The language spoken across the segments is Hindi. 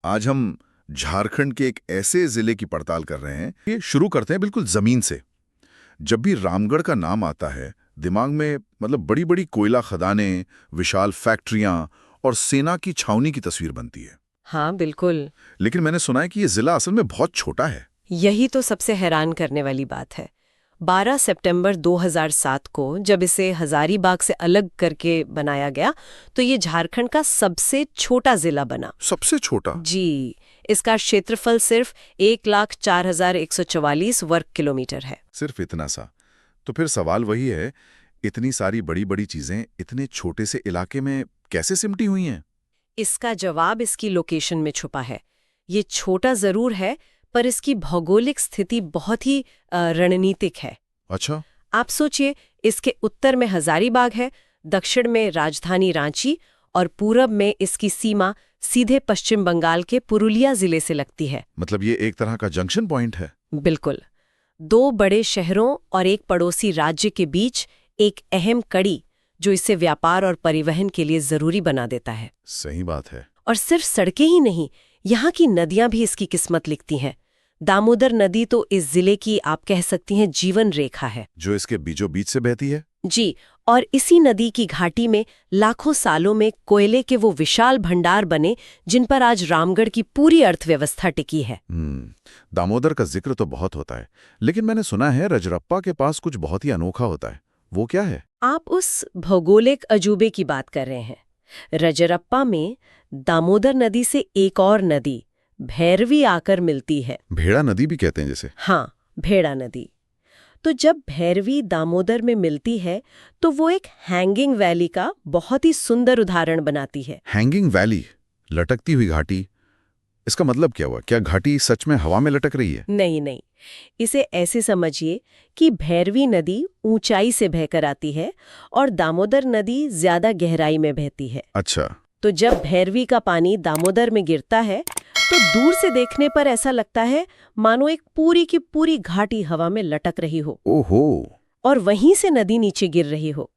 आज हम झारखंड के एक ऐसे जिले की पड़ताल कर रहे हैं। ये शुरू करते हैं बिल्कुल जमीन से। जब भी रामगढ़ का नाम आता है दिमाग में मतलब बड़ी बड़ी कोयला खदानें, विशाल फैक्ट्रियां और सेना की छावनी की तस्वीर बनती है। हाँ बिल्कुल। लेकिन मैंने सुना है कि ये जिला असल में बहुत छोटा है। यही तो सबसे हैरान करने वाली बात है। 12 सितंबर 2007 को जब इसे हजारीबाग से अलग करके बनाया गया तो ये झारखंड का सबसे छोटा जिला बना। सबसे छोटा? जी, इसका क्षेत्रफल सिर्फ 1,04,144 वर्ग किलोमीटर है। सिर्फ इतना सा? तो फिर सवाल वही है, इतनी सारी बड़ी बड़ी चीजें इतने छोटे से इलाके में कैसे सिमटी हुई हैं? इसका जवाब इसकी लोकेशन में छुपा है। ये छोटा जरूर है पर इसकी भौगोलिक स्थिति बहुत ही रणनीतिक है। अच्छा। आप सोचिए, इसके उत्तर में हजारीबाग है, दक्षिण में राजधानी रांची और पूरब में इसकी सीमा सीधे पश्चिम बंगाल के पुरुलिया जिले से लगती है। मतलब ये एक तरह का जंक्शन पॉइंट है। बिल्कुल। 2 बड़े शहरों और एक पड़ोसी राज्य के बीच एक अहम कड़ी जो इसे व्यापार और परिवहन के लिए जरूरी बना देता है। सही बात है। और सिर्फ सड़कें ही नहीं, यहाँ की नदियां भी इसकी किस्मत लिखती हैं। दामोदर नदी तो इस जिले की आप कह सकती हैं जीवन रेखा है, जो इसके बीचों बीच से बहती है। जी। और इसी नदी की घाटी में लाखों सालों में कोयले के वो विशाल भंडार बने जिन पर आज रामगढ़ की पूरी अर्थव्यवस्था टिकी है। दामोदर का जिक्र तो बहुत होता है, लेकिन मैंने सुना है रजरप्पा के पास कुछ बहुत ही अनोखा होता है। वो क्या है? आप उस भौगोलिक अजूबे की बात कर रहे हैं। रजरप्पा में दामोदर नदी से एक और नदी भैरवी आकर मिलती है। भेड़ा नदी भी कहते हैं जैसे। हाँ, भेड़ा नदी। तो जब भैरवी दामोदर में मिलती है तो वो एक हैंगिंग वैली का बहुत ही सुंदर उदाहरण बनाती है। हैंगिंग वैली, लटकती हुई घाटी। इसका मतलब क्या हुआ? क्या घाटी सच में हवा में लटक रही है? नहीं नहीं, इसे ऐसे समझिए कि भैरवी नदी ऊंचाई से बहकर आती है और दामोदर नदी ज्यादा गहराई में बहती है। अच्छा। तो जब भैरवी का पानी दामोदर में गिरता है तो दूर से देखने पर ऐसा लगता है मानो एक पूरी की पूरी घाटी हवा में लटक रही हो। ओहो। और वहीं से नदी नीचे गिर रही हो।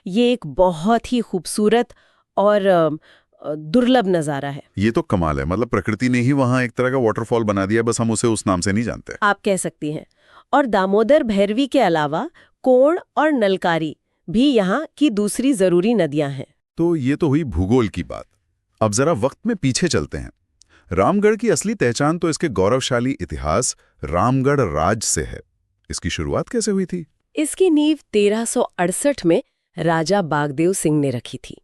ये एक बहुत ही खूबसूरत और दुर्लभ नजारा है। ये तो कमाल है। मतलब प्रकृति ने ही वहां एक तरह का वाटरफॉल बना दिया, बस हम उसे उस नाम से नहीं जानते। आप कह सकती हैं। और दामोदर भैरवी के अलावा कोण और नलकारी भी यहाँ की दूसरी जरूरी नदियां हैं। तो ये तो हुई भूगोल की बात। अब जरा वक्त में पीछे चलते हैं। रामगढ़ की असली पहचान तो इसके गौरवशाली इतिहास रामगढ़ राज से है। इसकी शुरुआत कैसे हुई थी? इसकी नींव 1368 में राजा बागदेव सिंह ने रखी थी।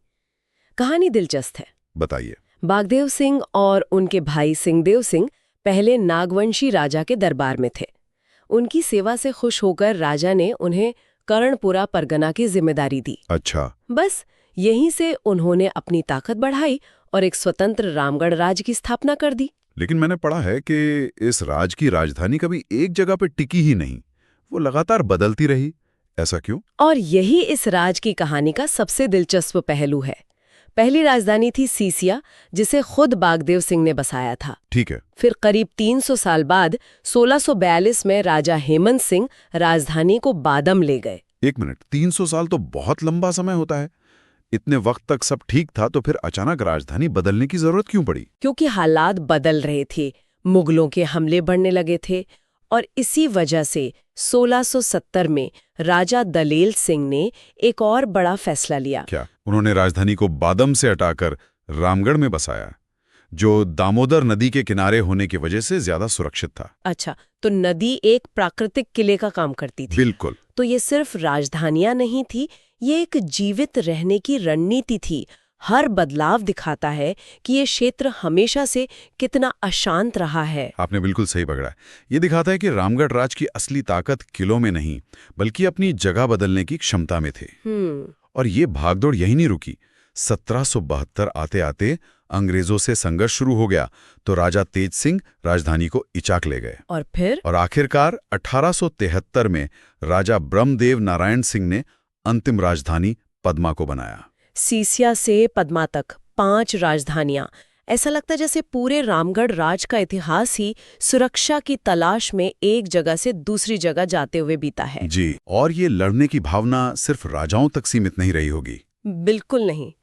कहानी दिलचस्प है। बताइए। बागदेव सिंह और उनके भाई सिंहदेव सिंह पहले नागवंशी राजा के दरबार में थे। उनकी सेवा से खुश होकर राजा ने उन्हें कर्णपुरा परगना की जिम्मेदारी दी। अच्छा। बस यहीं से उन्होंने अपनी ताकत बढ़ाई और एक स्वतंत्र रामगढ़ राज की स्थापना कर दी। लेकिन मैंने पढ़ा है कि इस राज की राजधानी कभी एक जगह पर टिकी ही नहीं, वो लगातार बदलती रही। ऐसा क्यों? और यही इस राज की कहानी का सबसे दिलचस्प पहलू है। पहली राजधानी थी सीसिया, जिसे खुद बागदेव सिंह ने बसाया था। ठीक है। फिर करीब 300 साल बाद 1642 में राजा हेमंत सिंह राजधानी को बादम ले गए। एक मिनट, 300 साल तो बहुत लंबा समय होता है। इतने वक्त तक सब ठीक था, तो फिर अचानक राजधानी बदलने की जरूरत क्यों पड़ी? क्योंकि हालात बदल रहे थे, मुगलों के हमले बढ़ने लगे थे और इसी वजह से 1670 में राजा दलेल सिंह ने एक और बड़ा फैसला लिया। क्या? उन्होंने राजधानी को बादम से हटाकर रामगढ़ में बसाया, जो दामोदर नदी के किनारे होने की वजह से ज्यादा सुरक्षित था। अच्छा, तो नदी एक प्राकृतिक किले का काम करती थी। बिल्कुल। तो ये सिर्फ राजधानियां नहीं थी, ये एक जीवित रहने की रणनीति थी। हर बदलाव दिखाता है कि ये क्षेत्र हमेशा से कितना अशांत रहा है। आपने बिल्कुल सही पकड़ा। ये दिखाता है कि रामगढ़ राज की असली ताकत किलों में नहीं, बल्कि अपनी जगह बदलने की क्षमता में थे। और ये भागदौड़ यही नहीं रुकी। 1772 आते आते अंग्रेजों से संघर्ष शुरू हो गया, तो राजा तेज सिंह राजधानी को इचाक ले गए। और आखिरकार 1873 में राजा ब्रह्मदेव नारायण सिंह ने अंतिम राजधानी पद्मा को बनाया। सीसिया से पद्मा तक 5 राजधानियां। ऐसा लगता है जैसे पूरे रामगढ़ राज का इतिहास ही सुरक्षा की तलाश में एक जगह से दूसरी जगह जाते हुए बीता है। जी, और ये लड़ने की भावना सिर्फ राजाओं तक सीमित नहीं रही होगी। बिल्कुल नहीं।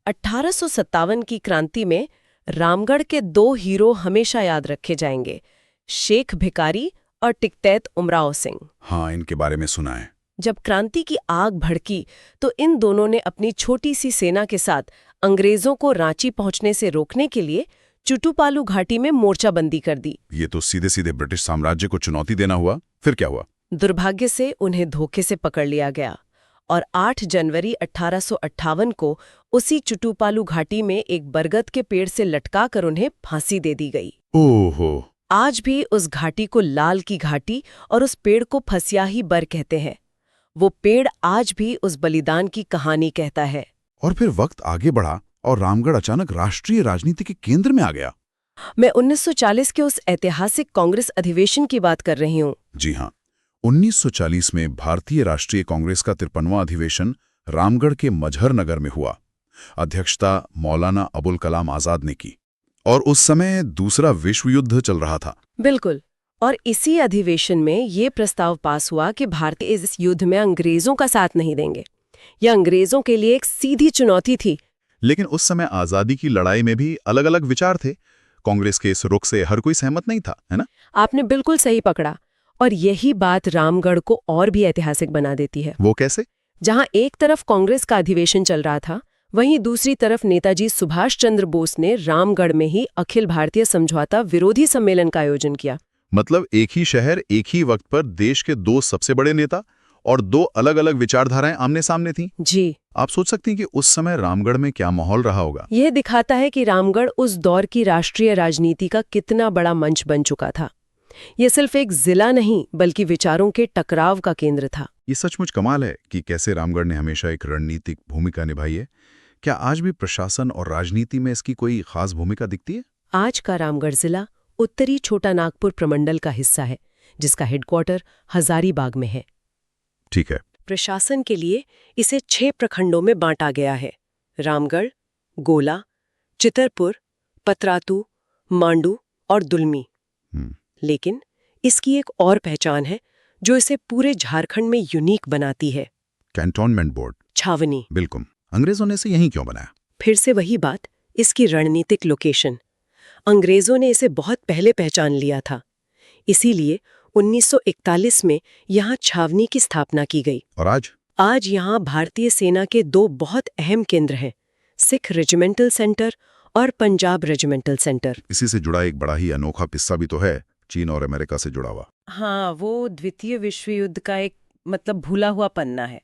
1857 की क्रांति में रामगढ़ के 2 हीरो हमेशा याद रखे जाएंगे, शेख भिकारी और टिकतैत उमराव सिंह। हाँ, इनके बारे में सुना है। जब क्रांति की आग भड़की तो इन दोनों ने अपनी छोटी सी सेना के साथ अंग्रेजों को रांची पहुंचने से रोकने के लिए चुटुपालू घाटी में मोर्चाबंदी कर दी। ये तो सीधे सीधे ब्रिटिश साम्राज्य को चुनौती देना हुआ। फिर क्या हुआ? दुर्भाग्य से उन्हें धोखे से पकड़ लिया गया और 8 जनवरी 1858 को उसी चुटुपालू घाटी में एक बरगद के पेड़ से लटकाकर उन्हें फांसी दे दी गई। ओहो। आज भी उस घाटी को लाल की घाटी और उस पेड़ को फसियाही बर कहते हैं। वो पेड़ आज भी उस बलिदान की कहानी कहता है। और फिर वक्त आगे बढ़ा और रामगढ़ अचानक राष्ट्रीय राजनीति के केंद्र में आ गया। मैं 1940 के उस ऐतिहासिक कांग्रेस अधिवेशन की बात कर रही हूँ। जी हाँ, 1940 में भारतीय राष्ट्रीय कांग्रेस का 53वां अधिवेशन रामगढ़ के मझर नगर में हुआ। अध्यक्षता मौलाना अबुल कलाम आजाद ने की और उस समय दूसरा विश्व युद्ध चल रहा था। बिल्कुल। और इसी अधिवेशन में ये प्रस्ताव पास हुआ कि भारतीय इस युद्ध में अंग्रेजों का साथ नहीं देंगे। यह अंग्रेजों के लिए एक सीधी चुनौती थी। लेकिन उस समय आजादी की लड़ाई में भी अलग अलग विचार थे। कांग्रेस के इस रुख से हर कोई सहमत नहीं था, है ना? आपने बिल्कुल सही पकड़ा। और यही बात रामगढ़ को और भी ऐतिहासिक बना देती है। वो कैसे? जहां एक तरफ कांग्रेस का अधिवेशन चल रहा था, वहीं दूसरी तरफ नेताजी सुभाष चंद्र बोस ने रामगढ़ में ही अखिल भारतीय समझौता विरोधी सम्मेलन का आयोजन किया। मतलब एक ही शहर, एक ही वक्त पर देश के 2 सबसे बड़े नेता और 2 अलग अलग विचारधाराएं आमने सामने थीं। जी। आप सोच सकती हैं कि उस समय रामगढ़ में क्या माहौल रहा होगा। यह दिखाता है कि रामगढ़ उस दौर की राष्ट्रीय राजनीति का कितना बड़ा मंच बन चुका था। यह सिर्फ एक जिला नहीं बल्कि विचारों के टकराव का केंद्र था। ये सचमुच कमाल है कि कैसे रामगढ़ ने हमेशा एक रणनीतिक भूमिका निभाई है। क्या आज भी प्रशासन और राजनीति में इसकी कोई खास भूमिका दिखती है? आज का रामगढ़ जिला उत्तरी छोटा नागपुर प्रमंडल का हिस्सा है, जिसका हेडक्वार्टर हजारीबाग में है। ठीक है। प्रशासन के लिए इसे 6 प्रखंडों में बांटा गया है: रामगढ़, गोला, चितरपुर, पतरातू, मांडू और दुलमी। लेकिन इसकी एक और पहचान है जो इसे पूरे झारखंड में यूनिक बनाती है। कैंटोनमेंट बोर्ड, छावनी। बिल्कुल। अंग्रेजों ने इसे यहीं क्यों बनाया? फिर से वही बात, इसकी रणनीतिक लोकेशन। अंग्रेजों ने इसे बहुत पहले पहचान लिया था, इसीलिए 1941 में यहाँ छावनी की स्थापना की गई। और आज यहाँ भारतीय सेना के 2 बहुत अहम केंद्र हैं, सिख रेजिमेंटल सेंटर और पंजाब रेजिमेंटल सेंटर। इसी से जुड़ा एक बड़ा ही अनोखा किस्सा भी तो है, चीन और अमेरिका से जुड़ा हुआ। हाँ, वो द्वितीय विश्व युद्ध का एक भूला हुआ पन्ना है।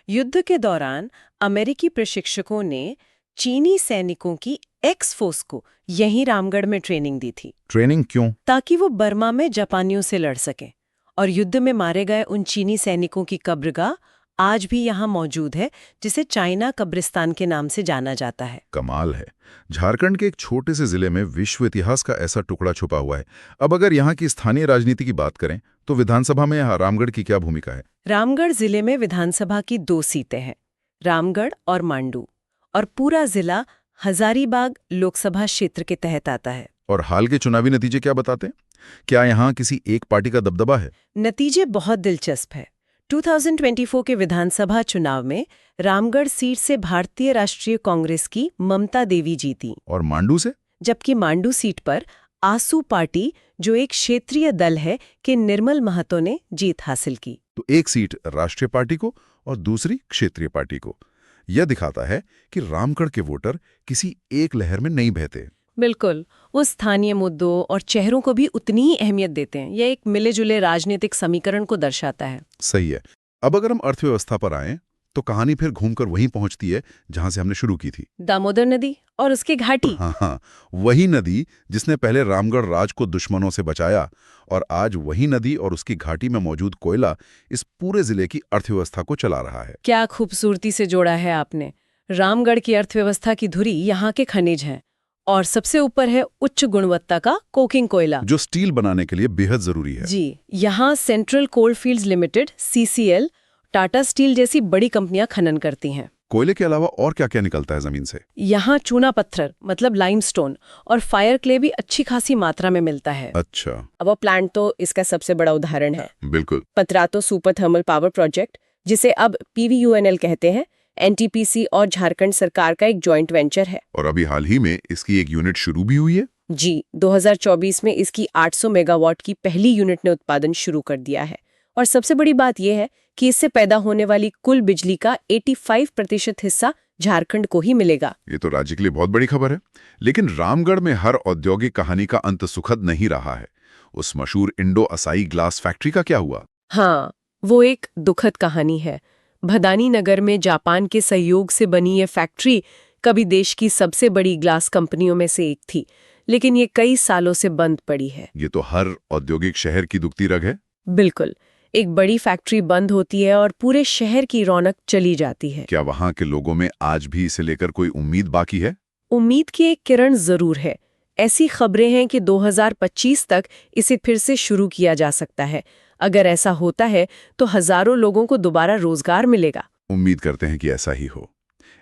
युद्ध के दौरान अमेरिकी प्रशिक्षकों ने चीनी सैनिकों की एक्स-फोर्स को यहीं रामगढ़ में ट्रेनिंग दी थी। ट्रेनिंग क्यों? ताकि वो बर्मा में जापानियों से लड़ सकें। और युद्ध में मारे गए उन चीनी सैनिकों की कब्रगाह आज भी यहाँ मौजूद है, जिसे चाइना कब्रिस्तान के नाम से जाना जाता है। कमाल है, झारखंड के एक छोटे से जिले में विश्व इतिहास का ऐसा टुकड़ा छुपा हुआ है। अब अगर यहाँ की स्थानीय राजनीति की बात करें तो विधानसभा में रामगढ़ की क्या भूमिका है? रामगढ़ जिले में विधानसभा की 2 सीटें हैं, रामगढ़ और मांडू, और पूरा जिला हजारीबाग लोकसभा क्षेत्र के तहत आता है। और हाल के चुनावी नतीजे क्या बताते हैं? क्या यहाँ किसी एक पार्टी का दबदबा है? नतीजे बहुत दिलचस्प है। 2024 के विधानसभा चुनाव में रामगढ़ सीट से भारतीय राष्ट्रीय कांग्रेस की ममता देवी जीती। और मांडू से? जबकि मांडू सीट पर आसू पार्टी, जो एक क्षेत्रीय दल है, के निर्मल महतो ने जीत हासिल की। तो एक सीट राष्ट्रीय पार्टी को और दूसरी क्षेत्रीय पार्टी को। यह दिखाता है कि रामगढ़ के वोटर किसी एक लहर में नहीं बहते। बिल्कुल, वो स्थानीय मुद्दों और चेहरों को भी उतनी ही अहमियत देते हैं। यह एक मिले-जुले राजनीतिक समीकरण को दर्शाता है। सही है। अब अगर हम अर्थव्यवस्था पर आएं तो कहानी फिर घूमकर वहीं पहुंचती है जहां से हमने शुरू की थी। दामोदर नदी और उसकी घाटी। हाँ, वही नदी जिसने पहले रामगढ़ राज को दुश्मनों से बचाया, और आज वही नदी और उसकी घाटी में मौजूद कोयला इस पूरे जिले की अर्थव्यवस्था को चला रहा है। क्या खूबसूरती से जोड़ा है आपने। रामगढ़ की अर्थव्यवस्था की धुरी यहाँ के खनिज हैं, और सबसे ऊपर है उच्च गुणवत्ता का कोकिंग कोयला, जो स्टील बनाने के लिए बेहद जरूरी है। जी, यहाँ central coalfields limited (CCL), Tata steel जैसी बड़ी कंपनियां खनन करती हैं। कोयले के अलावा और क्या क्या निकलता है जमीन से? यहाँ चूना पत्थर लाइमस्टोन और फायर क्ले भी अच्छी खासी मात्रा में मिलता है। अच्छा। अब वो प्लांट तो इसका सबसे बड़ा उदाहरण है। बिल्कुल। Patratu super thermal power project, जिसे अब PVUNL कहते हैं, एनटीपीसी और झारखंड सरकार का एक जॉइंट वेंचर है। और अभी हाल ही में इसकी एक यूनिट शुरू भी हुई है। जी, 2024 में इसकी 800 मेगावाट की पहली यूनिट ने उत्पादन शुरू कर दिया है। और सबसे बड़ी बात यह है कि इससे पैदा होने वाली कुल बिजली का 85% हिस्सा झारखंड को ही मिलेगा। ये तो राज्य के लिए बहुत बड़ी खबर है। लेकिन रामगढ़ में हर औद्योगिक कहानी का अंत सुखद नहीं रहा है। उस मशहूर इंडो असाई ग्लास फैक्ट्री का क्या हुआ? हाँ, वो एक दुखद कहानी है। भदानी नगर में जापान के सहयोग से बनी ये फैक्ट्री कभी देश की सबसे बड़ी ग्लास कंपनियों में से एक थी, लेकिन ये कई सालों से बंद पड़ी है। ये तो हर औद्योगिक शहर की दुखती रग है। बिल्कुल, एक बड़ी फैक्ट्री बंद होती है और पूरे शहर की रौनक चली जाती है। क्या वहाँ के लोगों में आज भी इसे लेकर कोई उम्मीद बाकी है? उम्मीद की एक किरण जरूर है। ऐसी खबरें हैं कि 2025 तक इसे फिर से शुरू किया जा सकता है। अगर ऐसा होता है तो हजारों लोगों को दोबारा रोजगार मिलेगा। उम्मीद करते हैं कि ऐसा ही हो।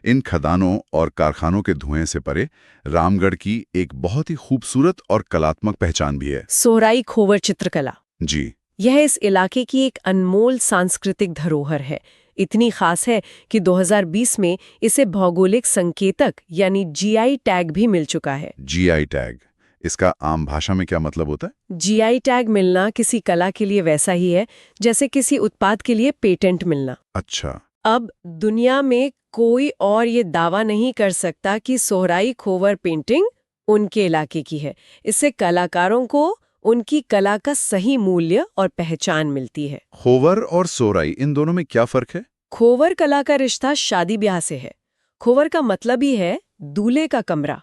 इन खदानों और कारखानों के धुएं से परे रामगढ़ की एक बहुत ही खूबसूरत और कलात्मक पहचान भी है। सोहराई खोवर चित्रकला। जी, यह इस इलाके की एक अनमोल सांस्कृतिक धरोहर है। इतनी खास है कि 2020 में इसे भौगोलिक संकेतक यानी जीआई टैग भी मिल चुका है। जीआई टैग, इसका आम भाषा में क्या मतलब होता है? जीआई टैग मिलना किसी कला के लिए वैसा ही है जैसे किसी उत्पाद के लिए पेटेंट मिलना। अच्छा। अब दुनिया में कोई और ये दावा नहीं कर सकता कि सोहराई खोवर पेंटिंग उनके इलाके की है। इससे कलाकारों को उनकी कला का सही मूल्य और पहचान मिलती है। खोवर और सोहराई, इन दोनों में क्या फर्क है? खोवर कला का रिश्ता शादी ब्याह से है। खोवर का मतलब ही है दूल्हे का कमरा।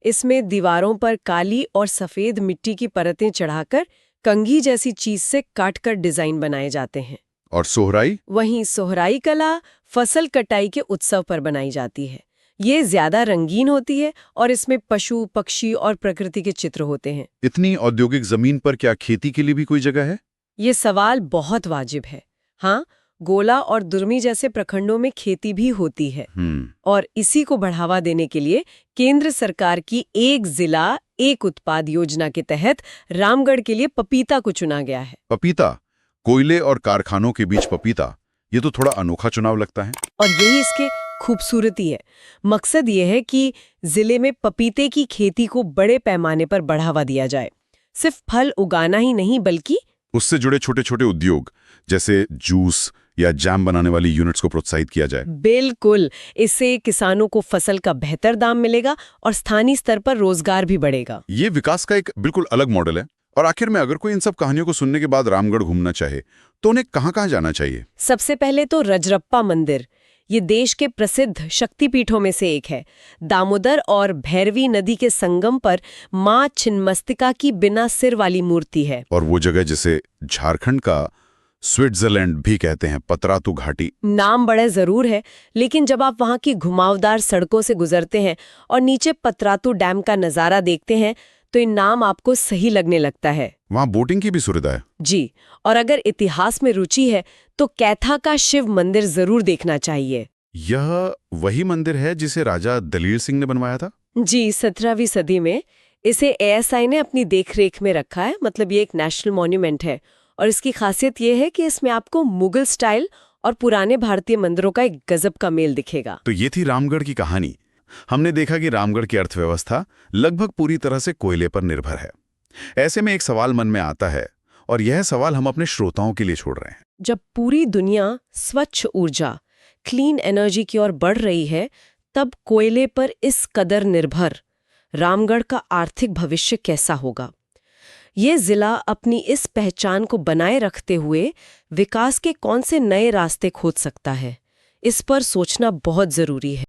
इसमें दीवारों पर काली और सफेद मिट्टी की परतें चढ़ाकर कंघी जैसी चीज से काटकर डिजाइन बनाए जाते हैं। और सोहराई? वहीं सोहराई कला फसल कटाई के उत्सव पर बनाई जाती है। ये ज्यादा रंगीन होती है और इसमें पशु, पक्षी और प्रकृति के चित्र होते हैं। इतनी औद्योगिक जमीन पर क्या खेती के लिए भी कोई जगह है? ये सवाल बहुत वाजिब है। हाँ, गोला और दुर्मी जैसे प्रखंडों में खेती भी होती है। और इसी को बढ़ावा देने के लिए केंद्र सरकार की एक जिला एक उत्पाद योजना के तहत रामगढ़ के लिए पपीता को चुना गया है। पपीता? कोयले और कारखानों के बीच पपीता, ये तो थोड़ा अनोखा चुनाव लगता है। और यही इसके खूबसूरती है। मकसद ये है कि जिले में पपीते की खेती को बड़े पैमाने पर बढ़ावा दिया जाए। सिर्फ फल उगाना ही नहीं बल्कि उससे जुड़े छोटे छोटे उद्योग जैसे जूस या जैम बनाने वाली यूनिट्स को प्रोत्साहित किया जाए। बिल्कुल, इससे किसानों को फसल का बेहतर दाम मिलेगा और स्थानीय स्तर पर रोजगार भी बढ़ेगा। ये विकास का एक बिल्कुल अलग मॉडल है। और आखिर में अगर कोई इन सब कहानियों को सुनने के बाद रामगढ़ घूमना चाहे तो उन्हें कहाँ जाना चाहिए? सबसे पहले तो रजरप्पा मंदिर, ये देश के प्रसिद्ध शक्तिपीठों में से एक है। दामोदर और भैरवी नदी के संगम पर मां छिन्नमस्तिका की बिना सिर वाली मूर्ति है। और वो जगह जिसे झारखंड का स्विट्जरलैंड भी कहते हैं, पतरातू घाटी। नाम बड़े जरूर है, लेकिन जब आप वहां की घुमावदार सड़कों से गुजरते हैं और नीचे पतरातू डैम का नजारा देखते हैं तो ये नाम आपको सही लगने लगता है। वहाँ बोटिंग की भी सुविधा है। जी, और अगर इतिहास में रुचि है तो कैथा का शिव मंदिर जरूर देखना चाहिए। यह वही मंदिर है जिसे राजा दलील सिंह ने बनवाया था? जी, 17वीं सदी में। इसे एएसआई ने अपनी देखरेख में रखा है, मतलब ये एक नेशनल मॉन्यूमेंट है। और इसकी खासियत ये है कि इसमें आपको मुगल स्टाइल और पुराने भारतीय मंदिरों का एक गजब का मेल दिखेगा। तो ये थी रामगढ़ की कहानी। हमने देखा कि रामगढ़ की अर्थव्यवस्था लगभग पूरी तरह से कोयले पर निर्भर है। ऐसे में एक सवाल मन में आता है, और यह सवाल हम अपने श्रोताओं के लिए छोड़ रहे हैं। जब पूरी दुनिया स्वच्छ ऊर्जा, क्लीन एनर्जी की ओर बढ़ रही है, तब कोयले पर इस कदर निर्भर रामगढ़ का आर्थिक भविष्य कैसा होगा? ये जिला अपनी इस पहचान को बनाए रखते हुए विकास के कौन से नए रास्ते खोज सकता है? इस पर सोचना बहुत जरूरी है।